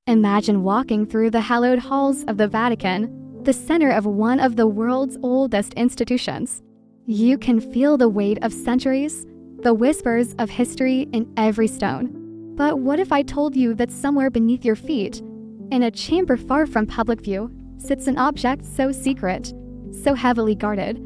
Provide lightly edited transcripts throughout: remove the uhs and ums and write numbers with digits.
Imagine walking through the hallowed halls of the Vatican, the center of one of the world's oldest institutions. You can feel the weight of centuries, the whispers of history in every stone. But what if I told you that somewhere beneath your feet, in a chamber far from public view, sits an object so secret, so heavily guarded,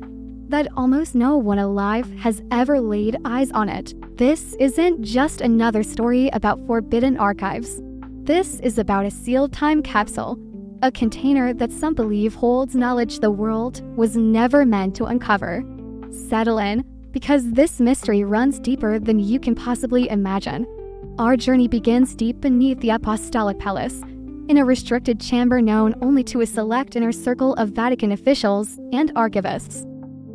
that almost no one alive has ever laid eyes on it? This isn't just another story about forbidden archives. This is about a sealed time capsule, a container that some believe holds knowledge the world was never meant to uncover. Settle in, because this mystery runs deeper than you can possibly imagine. Our journey begins deep beneath the Apostolic Palace, in a restricted chamber known only to a select inner circle of Vatican officials and archivists.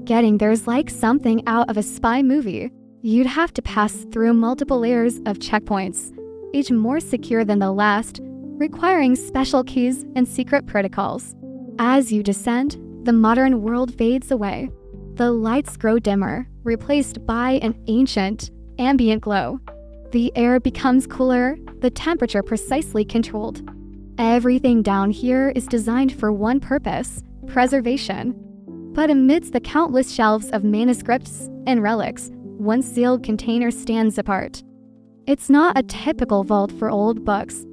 Getting there is like something out of a spy movie. You'd have to pass through multiple layers of checkpoints, each more secure than the last, requiring special keys and secret protocols. As you descend, the modern world fades away. The lights grow dimmer, replaced by an ancient, ambient glow. The air becomes cooler, the temperature precisely controlled. Everything down here is designed for one purpose: preservation. But amidst the countless shelves of manuscripts and relics, one sealed container stands apart. It's not a typical vault for old books.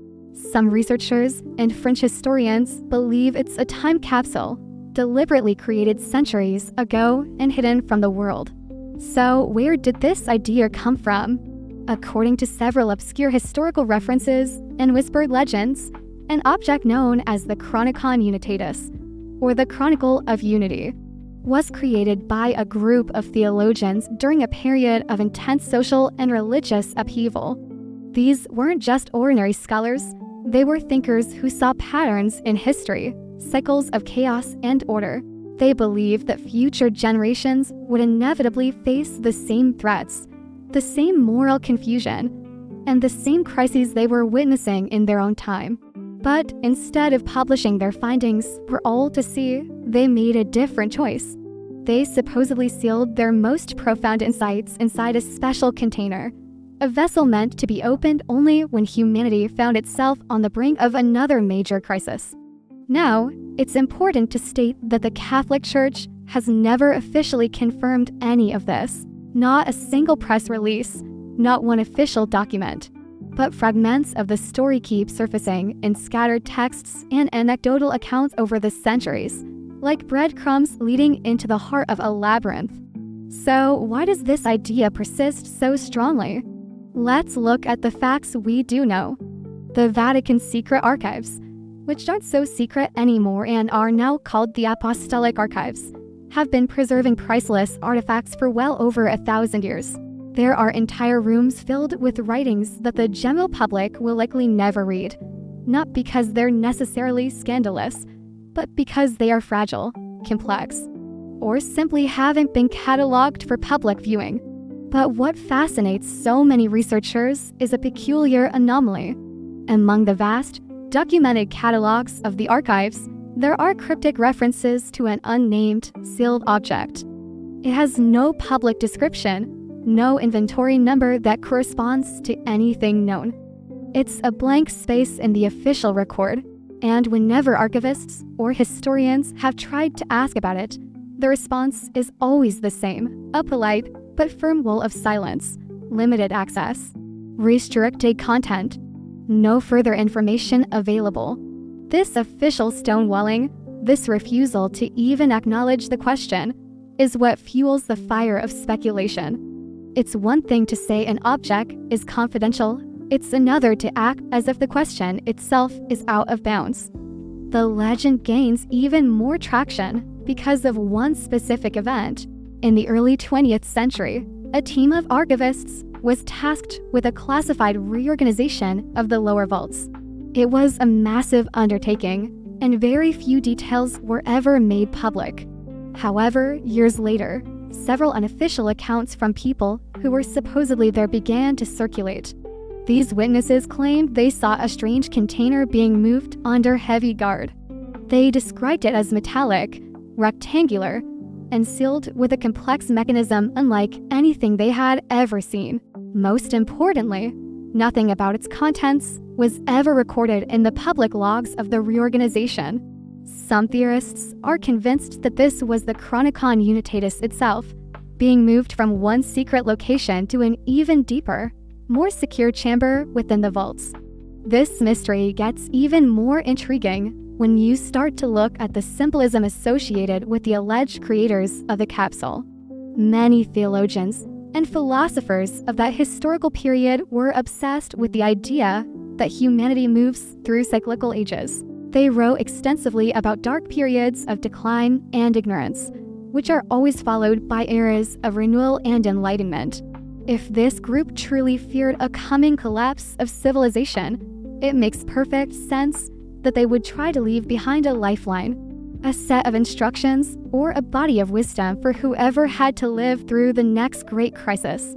Some researchers and French historians believe it's a time capsule, deliberately created centuries ago and hidden from the world. So, where did this idea come from? According to several obscure historical references and whispered legends, an object known as the Chronicon Unitatis, or the Chronicle of Unity, was created by a group of theologians during a period of intense social and religious upheaval. These weren't just ordinary scholars, they were thinkers who saw patterns in history, cycles of chaos and order. They believed that future generations would inevitably face the same threats, the same moral confusion, and the same crises they were witnessing in their own time. But instead of publishing their findings for all to see, they made a different choice. They supposedly sealed their most profound insights inside a special container, a vessel meant to be opened only when humanity found itself on the brink of another major crisis. Now, it's important to state that the Catholic Church has never officially confirmed any of this. Not a single press release, not one official document. But fragments of the story keep surfacing in scattered texts and anecdotal accounts over the centuries, like breadcrumbs leading into the heart of a labyrinth. So, why does this idea persist so strongly? Let's look at the facts we do know. The Vatican's secret archives, which aren't so secret anymore and are now called the Apostolic Archives, have been preserving priceless artifacts for well over 1,000 years. There are entire rooms filled with writings that the general public will likely never read, not because they're necessarily scandalous, but because they are fragile, complex, or simply haven't been cataloged for public viewing. But what fascinates so many researchers is a peculiar anomaly. Among the vast, documented catalogs of the archives, there are cryptic references to an unnamed, sealed object. It has no public description, no inventory number that corresponds to anything known. It's a blank space in the official record, and whenever archivists or historians have tried to ask about it, the response is always the same: a polite but firm wall of silence, limited access, restricted content, no further information available. This official stonewalling, this refusal to even acknowledge the question, is what fuels the fire of speculation. It's one thing to say an object is confidential, it's another to act as if the question itself is out of bounds. The legend gains even more traction because of one specific event. In the early 20th century, a team of archivists was tasked with a classified reorganization of the lower vaults. It was a massive undertaking, and very few details were ever made public. However, years later, several unofficial accounts from people who were supposedly there began to circulate. These witnesses claimed they saw a strange container being moved under heavy guard. They described it as metallic, rectangular, and sealed with a complex mechanism unlike anything they had ever seen. Most importantly, nothing about its contents was ever recorded in the public logs of the reorganization. Some theorists are convinced that this was the Chronicon Unitatis itself, being moved from one secret location to an even deeper, more secure chamber within the vaults. This mystery gets even more intriguing when you start to look at the symbolism associated with the alleged creators of the capsule. Many theologians and philosophers of that historical period were obsessed with the idea that humanity moves through cyclical ages. They wrote extensively about dark periods of decline and ignorance, which are always followed by eras of renewal and enlightenment. If this group truly feared a coming collapse of civilization, it makes perfect sense that they would try to leave behind a lifeline, a set of instructions, or a body of wisdom for whoever had to live through the next great crisis.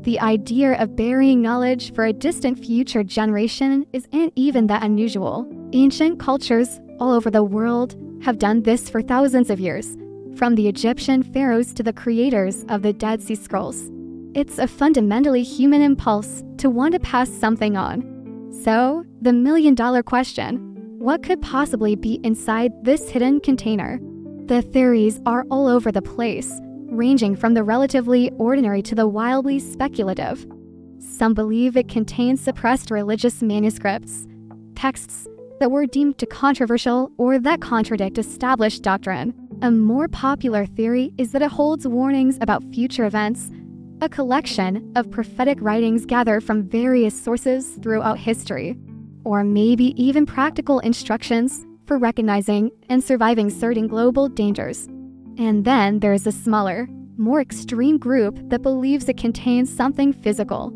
The idea of burying knowledge for a distant future generation isn't even that unusual. Ancient cultures all over the world have done this for thousands of years, from the Egyptian pharaohs to the creators of the Dead Sea Scrolls. It's a fundamentally human impulse to want to pass something on. So, the million-dollar question: what could possibly be inside this hidden container? The theories are all over the place, ranging from the relatively ordinary to the wildly speculative. Some believe it contains suppressed religious manuscripts, texts that were deemed too controversial or that contradict established doctrine. A more popular theory is that it holds warnings about future events, a collection of prophetic writings gathered from various sources throughout history, or maybe even practical instructions for recognizing and surviving certain global dangers. And then there's a smaller, more extreme group that believes it contains something physical,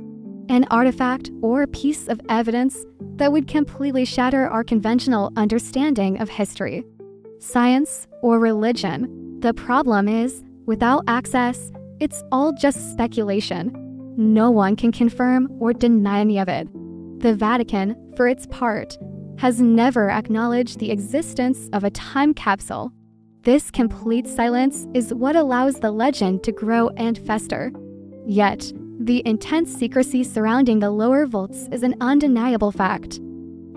an artifact or a piece of evidence that would completely shatter our conventional understanding of history, science, or religion. The problem is, without access, it's all just speculation. No one can confirm or deny any of it. The Vatican, for its part, has never acknowledged the existence of a time capsule. This complete silence is what allows the legend to grow and fester. Yet, the intense secrecy surrounding the lower vaults is an undeniable fact.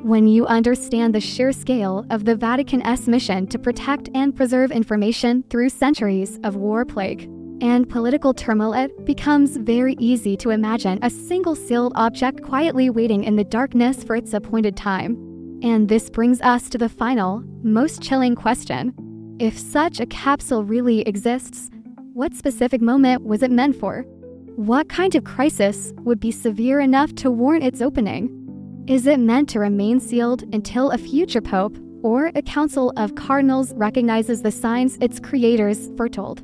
When you understand the sheer scale of the Vatican's mission to protect and preserve information through centuries of war plague and political turmoil, it becomes very easy to imagine a single sealed object quietly waiting in the darkness for its appointed time. And this brings us to the final, most chilling question. If such a capsule really exists, what specific moment was it meant for? What kind of crisis would be severe enough to warrant its opening? Is it meant to remain sealed until a future pope or a council of cardinals recognizes the signs its creators foretold?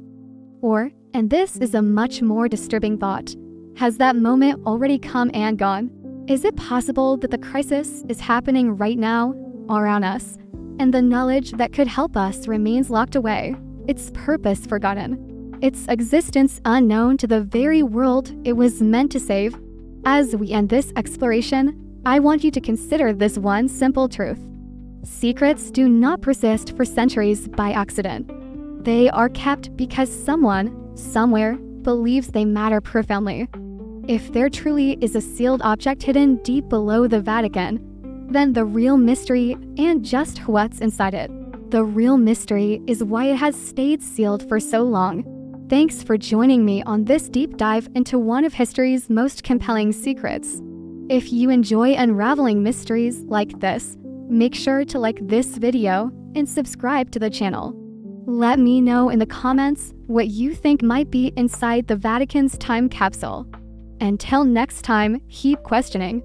Or, and this is a much more disturbing thought, has that moment already come and gone? Is it possible that the crisis is happening right now, around us, and the knowledge that could help us remains locked away, its purpose forgotten, its existence unknown to the very world it was meant to save? As we end this exploration, I want you to consider this one simple truth. Secrets do not persist for centuries by accident. They are kept because someone, somewhere, believes they matter profoundly. If there truly is a sealed object hidden deep below the Vatican, then the real mystery and just what's inside it. The real mystery is why it has stayed sealed for so long. Thanks for joining me on this deep dive into one of history's most compelling secrets. If you enjoy unraveling mysteries like this, make sure to like this video and subscribe to the channel. Let me know in the comments what you think might be inside the Vatican's time capsule. Until next time, keep questioning.